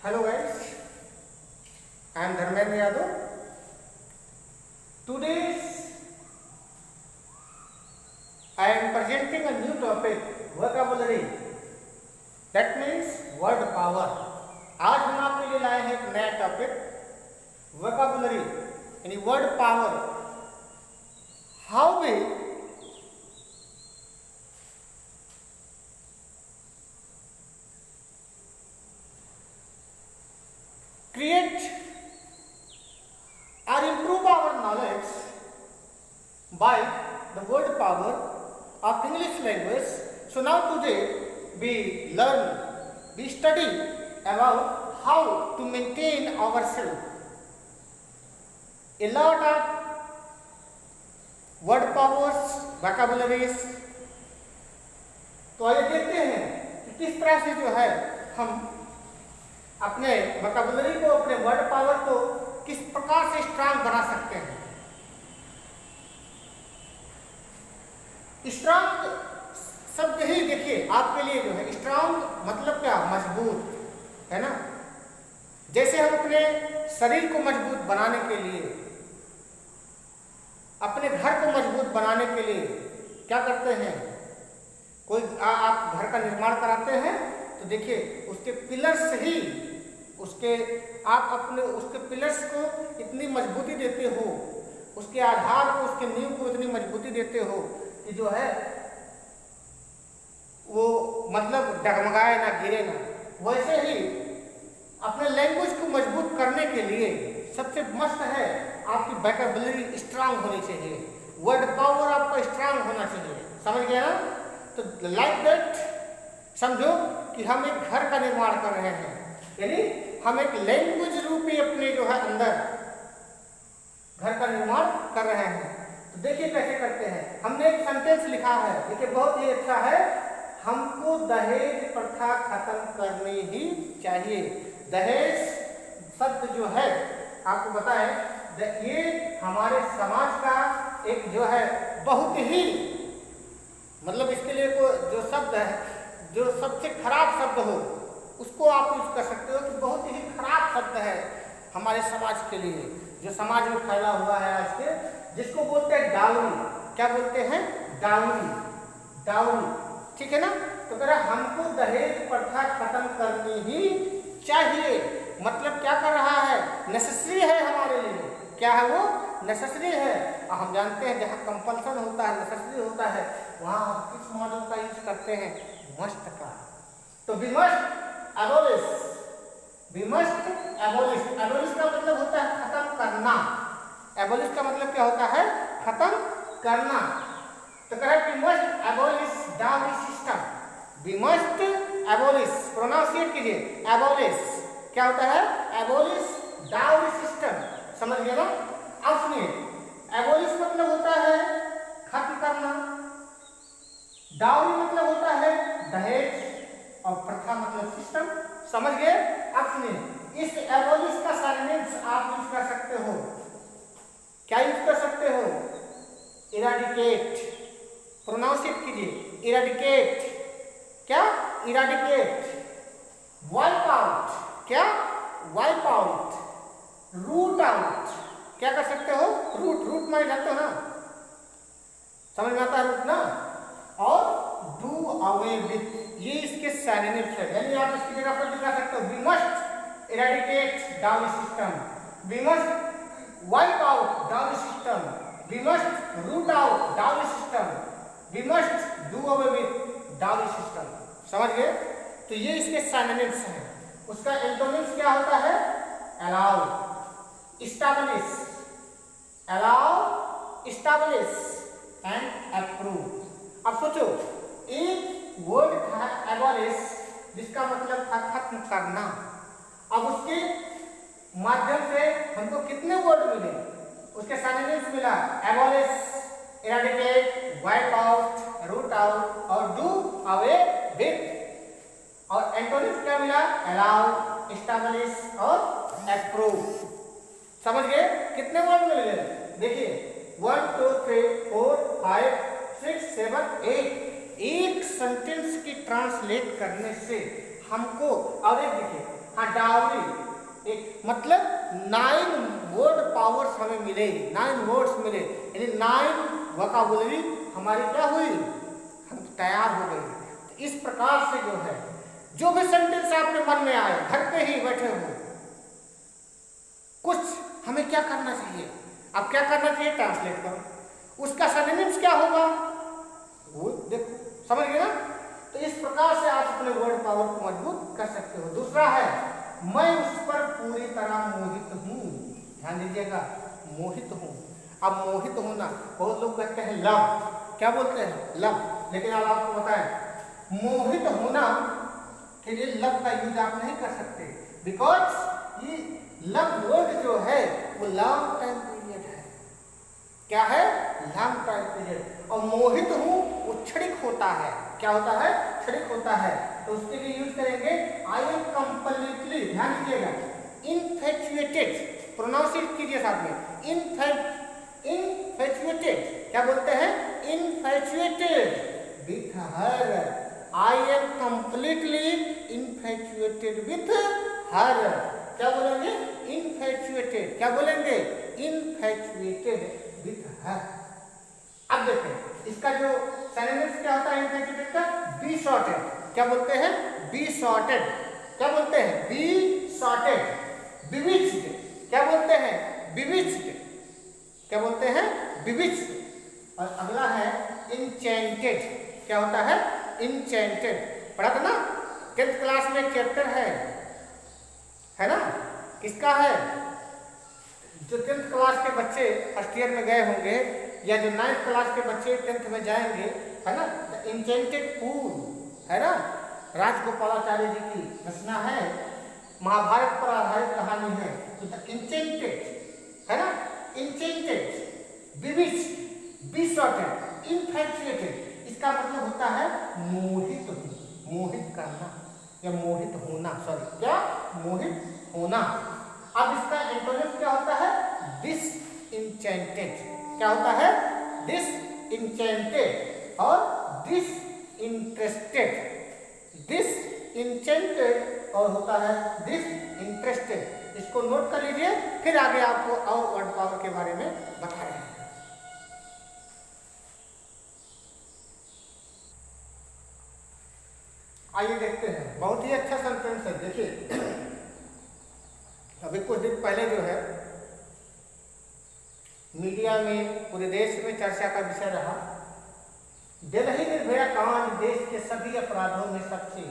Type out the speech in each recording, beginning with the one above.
Hello guys, I am Dharmendra Yadav. Today I am presenting a new topic, vocabulary. That means word power. आज हम आपके लिए लाए हैं एक नया टॉपिक, vocabulary यानी word power. How we create or improve our knowledge by the word power of English language. So now today we study about how to maintain ourselves. A lot of word powers, vocabularies. तो आइए देखते हैं कि किस तरह से जो है हम अपने वोकैबुलरी को, अपने वर्ड पावर को किस प्रकार से स्ट्रांग बना सकते हैं। स्ट्रांग शब्द ही देखिए आपके लिए जो है, स्ट्रांग मतलब क्या, मजबूत है ना। जैसे हम अपने शरीर को मजबूत बनाने के लिए, अपने घर को मजबूत बनाने के लिए क्या करते हैं, कोई आप घर का निर्माण कराते हैं तो देखिए उसके पिलर्स ही उसके पिलर्स को इतनी मजबूती देते हो, उसके आधार को, उसके नींव को इतनी मजबूती देते हो कि जो है वो मतलब डगमगाए ना, गिरे ना। वैसे ही अपने लैंग्वेज को मजबूत करने के लिए सबसे मस्त है आपकी वोकैबुलरी स्ट्रांग होनी चाहिए, वर्ड पावर आपका स्ट्रांग होना चाहिए। समझ गया ना। तो लाइक दैट समझो कि हम एक घर का निर्माण कर रहे हैं, यानी हम एक लैंग्वेज रूपी अपने जो है अंदर घर का निर्माण कर रहे हैं। तो देखिए कैसे करते हैं। हमने एक सेंटेंस लिखा है, देखिए बहुत ही अच्छा है। हमको दहेज प्रथा खत्म करनी ही चाहिए। दहेज शब्द जो है आपको बताएं, ये हमारे समाज का एक जो है बहुत ही मतलब इसके लिए जो शब्द है, जो सबसे खराब शब्द हो उसको आप यूज कर सकते हो कि बहुत ही खराब शब्द है हमारे समाज के लिए, जो समाज में फैला हुआ है आज के, जिसको बोलते हैं डाउरी। क्या बोलते हैं? डाउरी। डाउरी, ठीक है ना। तो कह रहा हमको दहेज प्रथा खत्म करनी ही चाहिए। मतलब क्या कर रहा है, नेसेसरी है हमारे लिए। क्या है वो? नेसेसरी है। और हम जानते हैं जहाँ कंपल्सन होता है, नेसेसरी होता है, वहाँ हम किस मॉडल का यूज करते हैं? मस्ट का। तो we must abolish, we must abolish. Abolish का मतलब होता है खत्म करना। एबोलिश का मतलब क्या होता है? खत्म करना। तो कह रहा है we must abolish dowry system. We must abolish, pronunciate कीजिए, एबोलिश। क्या होता है? Abolish dowry system. समझ गए ना। अब सुनिए, एबोलिश मतलब होता है खत्म करना, डाउरी मतलब होता है दहेज, और प्रथा मतलब सिस्टम। समझ गए। अब सुनिए, इस एबोलिश का सिनोनिम्स आप यूज कर सकते हो। क्या यूज कर सकते हो? इराडिकेट। प्रोनाउंसिएट कीजिए, इराडिकेट। क्या? इराडिकेट। Wipe out. क्या? Wipe out. Root out. क्या कर सकते हो? रूट। रूट माने जानते हो ना, समझ में आता है रूट ना। और डू अवे विथ, ये इसके सिनोनिम्स है। यानी आप इसकी जगह पर लिखा सकते हो we must eradicate dowry system, we must wipe out dowry system, we must root out dowry system, we must do away with dowry system. समझ गए। तो ये इसके सिनोनिम्स हैं। उसका एंटोनिम्स क्या होता है? Allow, establish, allow, establish and approve. अब सोचो, एक वर्ड था एबोलिश, जिसका मतलब था खत्म करना। अब उसके माध्यम से हमको कितने वर्ड मिले? उसके सिनोनिम्स मिला, abolish, eradicate, wipe out, root out और डू अवे विथ। और एंटोनिम्स क्या मिला? अलाउ, एस्टैब्लिश और अप्रूव। समझ गए? कितने वर्ड मिल गए? देखिए 1 2 3 4 5 6 7 8। एक सेंटेंस की ट्रांसलेट करने से हमको, और एक देखिए हाँ डावरी, एक मतलब 9 वर्ड पावर्स हमें मिले, 9 वर्ड्स मिले, यानी 9 वोकैबुलरी हमारी क्या हुई, हम तैयार हो गई। इस प्रकार से जो है जो भी सेंटेंस आपके मन में आए, घर पे ही बैठे हो, कुछ हमें क्या करना चाहिए, अब क्या करना चाहिए, ट्रांसलेट करो, उसका सिनोनिम्स क्या होगा वो देखो, समझ गए ना। तो इस प्रकार से आप अपने वर्ड पावर को मजबूत कर सकते हो। दूसरा है मैं उस पर पूरी तरह मोहित हूँ, ध्यान दीजिएगा, मोहित हूँ। अब मोहित होना, बहुत लोग कहते हैं लव, क्या बोलते हैं लव, लेकिन अब आपको बताएं मोहित होना के लिए लव का यूज आप नहीं कर सकते, बिकॉज ये लव वर्ड जो है वो लॉन्ग टाइम पीरियड है, क्या है, लॉन्ग टाइम पीरियड। और मोहित हूँ वो क्षणिक होता है, क्या होता है, क्षणिक होता है। तो उसके लिए यूज करेंगे आई एम कंप्लीटली, ध्यान दीजिएगा, इनफैचुएटेड, प्रोनाउंसिएट कीजिए साथ में, इनफैचुएटेड, क्या बोलते हैं, infatuated with her, I am completely infatuated with her, क्या बोलेंगे, इनफैचुएटेड, क्या बोलेंगे, इनफैचुएटेड विथ हर। अब देखें इसका जो सिनोनिम्स क्या होता है इनफैचुएटेड का, बी सॉर्टेड, क्या बोलते हैं, बी सॉर्टेड, क्या बोलते हैं, बी सॉर्टेड, बिविच्ड, क्या बोलते हैं, बिविच्ड, क्या बोलते हैं, बिविच्ड। और अगला है इंचेंटेड, क्या होता है, इंचेंटेड, पढ़ा था ना 10th क्लास में चैप्टर है ना, किसका है, जो 10th क्लास के बच्चे फर्स्ट ईयर में गए होंगे या जो 9th क्लास के बच्चे 10th में जाएंगे, है ना, द इंचेंटेड पूल, है ना, राजगोपालाचार्य जी की रचना है, महाभारत पर आधारित कहानी है। तो द इंचेंटेड, है ना, इंचेंटेड, बिविच्ड, बिसॉटेड, इनफैचुएटेड, इसका मतलब होता है मोहित, मोहित करना या मोहित होना, सॉरी क्या, मोहित होना। अब इसका एंटोनिम क्या होता है, डिसइंचेंटेड, क्या होता है, डिसइंचेंटेड और डिसइंटरेस्टेड, डिसइंचेंटेड और होता है डिसइंटरेस्टेड। इसको नोट कर लीजिए, फिर आगे आपको और वर्ड पावर के बारे में बता रहे हैं। आइए देखते हैं, बहुत ही अच्छा सेंटेंस है। देखिए अभी कुछ दिन पहले जो है मीडिया में पूरे देश में चर्चा का विषय रहा, दिल्ली निर्भया कांड देश के सभी अपराधों में सबसे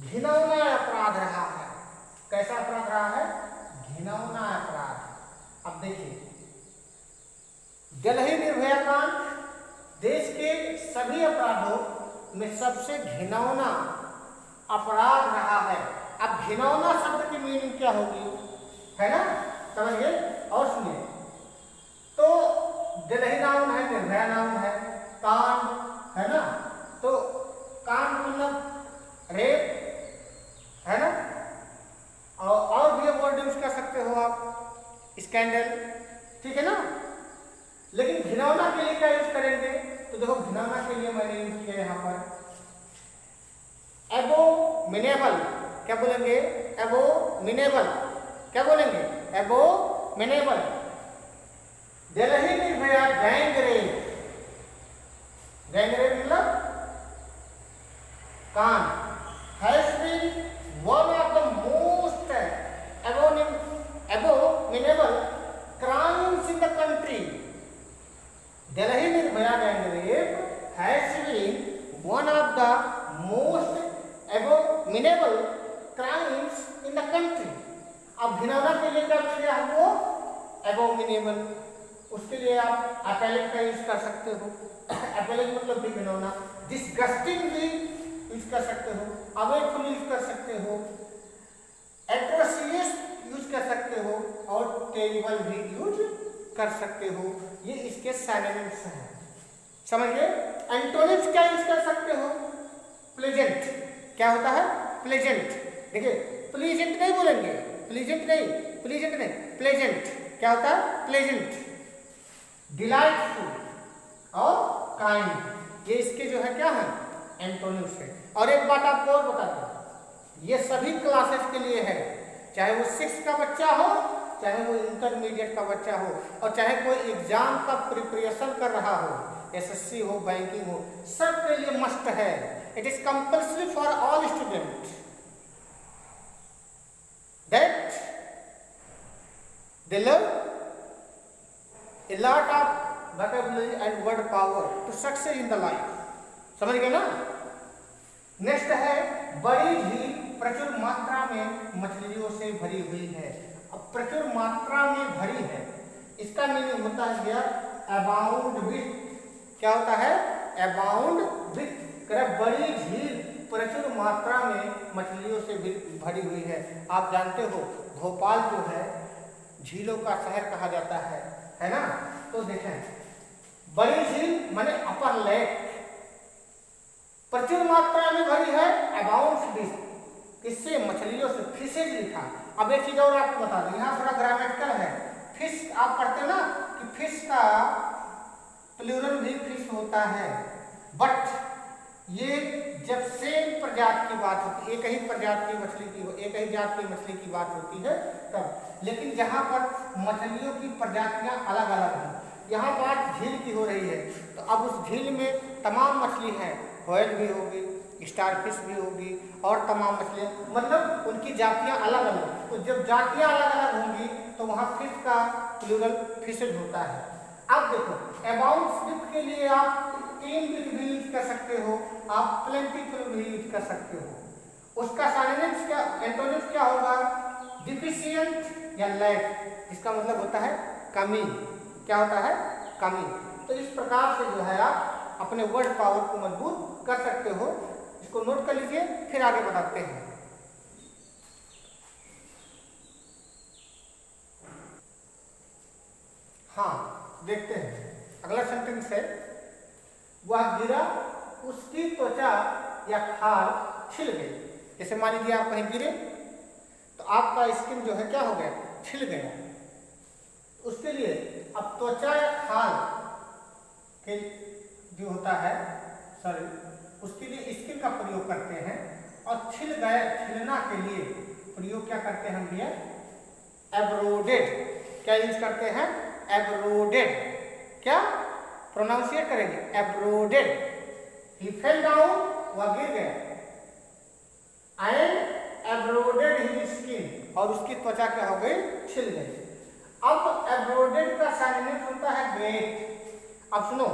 घिनौना अपराध रहा है। कैसा अपराध रहा है, घिनौना अपराध। अब देखिए दिल्ली निर्भया कांड देश के सभी अपराधों में सबसे घिनौना अपराध रहा है। अब घिनौना शब्द की मीनिंग क्या होगी, है ना, समझिए और सुनिए। तो दिल्ली नाउन है, निर्भया नाउन है, कांड है ना, तो कांड मतलब रेप, है ना, और भी वर्ड यूज कर सकते हो आप, स्कैंडल, ठीक है ना। लेकिन घिनौना के लिए क्या यूज करेंगे, तो देखो घिनौना के लिए मैंने यूज किया यहाँ पर एबोमिनेबल, क्या बोलेंगे, एबोमिनेबल, क्या बोलेंगे, abominable. Delhi Nirbhaya gang rape, gang rape मतलब कांड has been one of the most abominable crimes in the country. Delhi Nirbhaya gang rape has been one of the most abominable crimes in the country. अब घिनौना के लिए क्या चाहिए हमको, एबोमिनेबल, उसके लिए आप अपेलिक का यूज कर सकते हो, अपेलिक मतलब भी घिनौना, डिस्गस्टिंग भी यूज कर सकते हो, अवेफुल यूज कर सकते हो, एट्रोसियस यूज कर सकते हो और टेरिबल भी यूज कर सकते हो। ये इसके सिनोनिम्स हैं, समझ गए। एंटोनिम्स क्या यूज कर सकते हो, प्लेजेंट, क्या होता है, प्लेजेंट। देखिए प्लीजेंट नहीं बोलेंगे, प्लीजेंट नहीं, प्लीजेंट नहीं, प्लेजेंट, क्या होता है, प्लेजेंट, डिलाइटफुल और काइंड, ये इसके जो है क्या है, एंटोनिम्स है। और एक बात आपको और बता दूं, ये सभी क्लासेस के लिए है, चाहे वो 6 का बच्चा हो, चाहे वो इंटरमीडिएट का बच्चा हो, और चाहे कोई एग्जाम का प्रिपरेशन कर रहा हो, एसएससी हो, बैंकिंग हो, सब के लिए मस्ट है। It is compulsory for all student that they learn a lot of vocabulary and word power to succeed in the life। समझ गए ना। नेक्स्ट है बड़ी झील प्रचुर मात्रा में मछलियों से भरी हुई है। अब प्रचुर मात्रा में भरी है, इसका मीनिंग होता है क्या, अबाउंड विथ। क्या होता है, अबाउंड विथ। बड़ी झील प्रचुर मात्रा में मछलियों से भरी हुई है। आप जानते हो भोपाल जो है झीलों का शहर कहा जाता है ना। तो देखें, बड़ी झील माने अपर लेक, प्रचुर मात्रा में भरी है, अबाउंड विथ, किससे, मछलियों से, फिशेज लिखा। अब एक चीज और आपको बता दें, यहाँ थोड़ा ग्रामेटिकल है। फिश आप पढ़ते हैं ना कि फिश का प्लूरल भी फिश होता है, बट ये जब सेम प्रजाति की बात होती है, एक ही प्रजाति की मछली की, एक ही जात की मछली की बात होती है तब। लेकिन जहाँ पर मछलियों की प्रजातियां अलग अलग हैं, यहाँ बात झील की हो रही है, तो अब उस झील में तमाम मछली है, व्हेल भी होगी, स्टारफिश भी होगी, और तमाम मछलियाँ, मतलब उनकी जातियाँ अलग अलग। तो जब जातियाँ अलग अलग होंगी तो वहाँ फिश का प्लूरल फिशेज होता है। अब देखो, अबाउंड विथ के लिए आप इन विथ भी यूज कर सकते हो, आप प्लेंटिफुल भी यूज कर सकते हो। उसका सिनोनिम्स क्या, एंटोनिम्स क्या होगा, डिफिशिएंट या लैक, इसका मतलब होता है कमी। क्या होता है, कमी। तो इस प्रकार से जो है आप अपने वर्ड पावर को मजबूत कर सकते हो। इसको नोट कर लीजिए, फिर आगे बताते हैं। हाँ, देखते हैं अगला सेंटेंस है, वह गिरा, उसकी त्वचा या खाल छिल गई। जैसे मान लीजिए आप कहीं गिरे तो आपका स्किन जो है क्या हो गया, छिल गया। उसके लिए अब त्वचा या खाल के जो होता है सॉरी, उसके लिए स्किन का प्रयोग करते हैं। और छिल गए, छिलना के लिए प्रयोग क्या करते हैं हम भैया, एब्रोडेड। क्या यूज करते हैं, एब्रोडेड। क्या प्रोनाउंसिएट करेंगे, एब्रोडेड। ही फेल डाउन, वह गिर गया, एंड एब्रोडेड हिज स्किन, और उसकी त्वचा क्या हो गई, छिल गई। अब एब्रोडेड का सिनोनिम होता है ग्रेट। अब सुनो,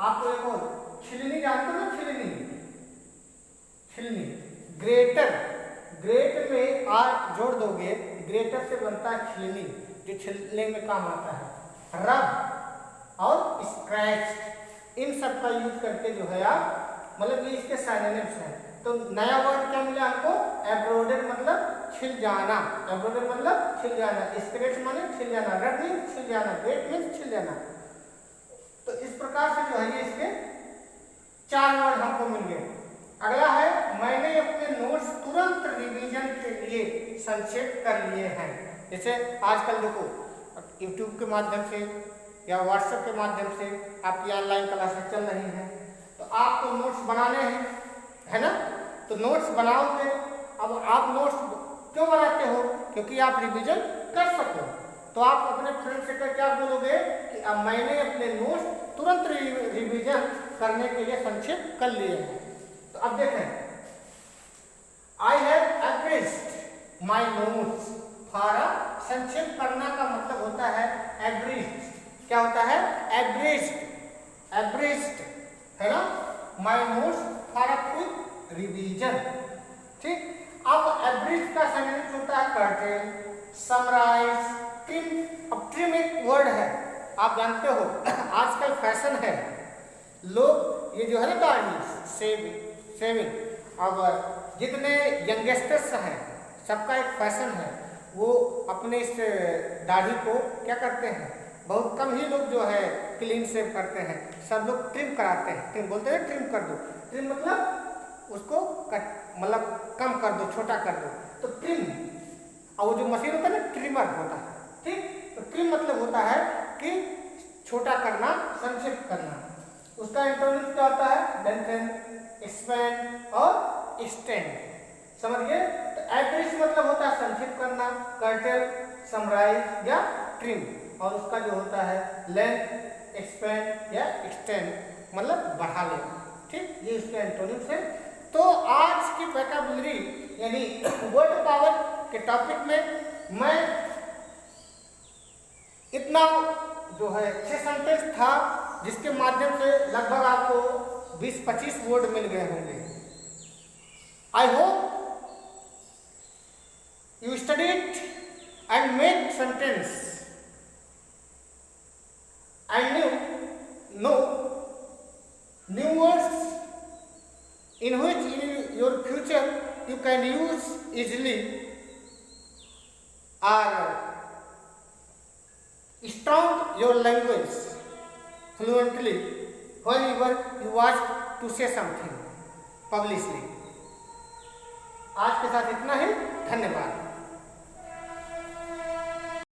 आपको एक और, छिलनी जानते हो ना, छिलनी, छिलनी, ग्रेटर, ग्रेट में आर जोड़ दोगे, ग्रेटर से बनता है छिलनी, जो छिलने में काम आता है। रब और स्क्रैच, इन सब का यूज करके जो है आप, मतलब ये इसके सिनोनिम्स हैं। तो नया वर्ड क्या मिला हमको, एब्रोडेड मतलब छिल जाना, एब्रोडेड मतलब छिल जाना, स्क्रैच माने छिल जाना, रब मीन्स छिल जाना, ग्रेट मीन्स छिल जाना। तो इस प्रकार से जो है ये इसके 4 वर्ड हमको मिल गए। अगला है, मैंने अपने नोट्स तुरंत रिवीजन के लिए संक्षेप कर लिए हैं। जैसे आजकल देखो यूट्यूब के माध्यम से या व्हाट्सएप के माध्यम से आपकी ऑनलाइन क्लासेस चल रही हैं, तो आपको नोट्स बनाने हैं, है ना। तो नोट्स बनाओगे, अब आप नोट्स क्यों बनाते हो, क्योंकि आप रिवीजन कर सको। तो आप अपने फ्रेंड से क्या बोलोगे कि अब मैंने अपने नोट्स तुरंत रिवीजन करने के लिए संक्षेप कर लिए हैं। तो अब देखें, I have abridged my notes for a, संक्षेप करना का मतलब होता है एब्रिज्ड। क्या होता है, एब्रिज्ड, एब्रिज्ड, है ना, माई notes for a quick revision. ठीक। अब एब्रिज्ड का सिनोनिम होता है कर्टेन, समराइज, ट्रिम। अब ट्रिम एक वर्ड है, आप जानते हो आजकल फैशन है, लोग ये जो है ना दाढ़ी सेविंग, अब जितने यंगस्टर्स हैं सबका एक फैशन है, वो अपने इस दाढ़ी को क्या करते हैं, बहुत कम ही लोग जो है क्लीन शेव करते हैं, सब लोग ट्रिम कराते हैं। ट्रिम बोलते हैं, ट्रिम कर दो, ट्रिम मतलब उसको कट, मतलब कम कर दो, छोटा कर दो, तो ट्रिम। और वो जो मशीन होता है ना, ट्रिमर होता है। ठीक। तो ट्रिम मतलब होता है कि छोटा करना, संक्षिप्त करना। उसका एंटोनिम क्या होता है, लेंथन, एक्सपेंड और एक्सटेंड। समझ गए? तो एब्रिश मतलब होता है संक्षिप्त करना, कर्टेल, समराइज या ट्रिम, और उसका जो होता है लेंथ, एक्सपेंड या एक्सटेंड मतलब बढ़ा लेना। ठीक, ये इसके एंटोनिम्स है। तो आज की वोकैब्युलरी यानी वर्ड पावर के टॉपिक में मैं इतना जो है 6 सेंटेंस था, जिसके माध्यम से लगभग आपको 20-25 वर्ड मिल गए होंगे। I hope you studied and made sentence and know new words in which in your future you can use easily or strong your language fluently whenever you want to say something publicly। आज के साथ इतना ही, धन्यवाद।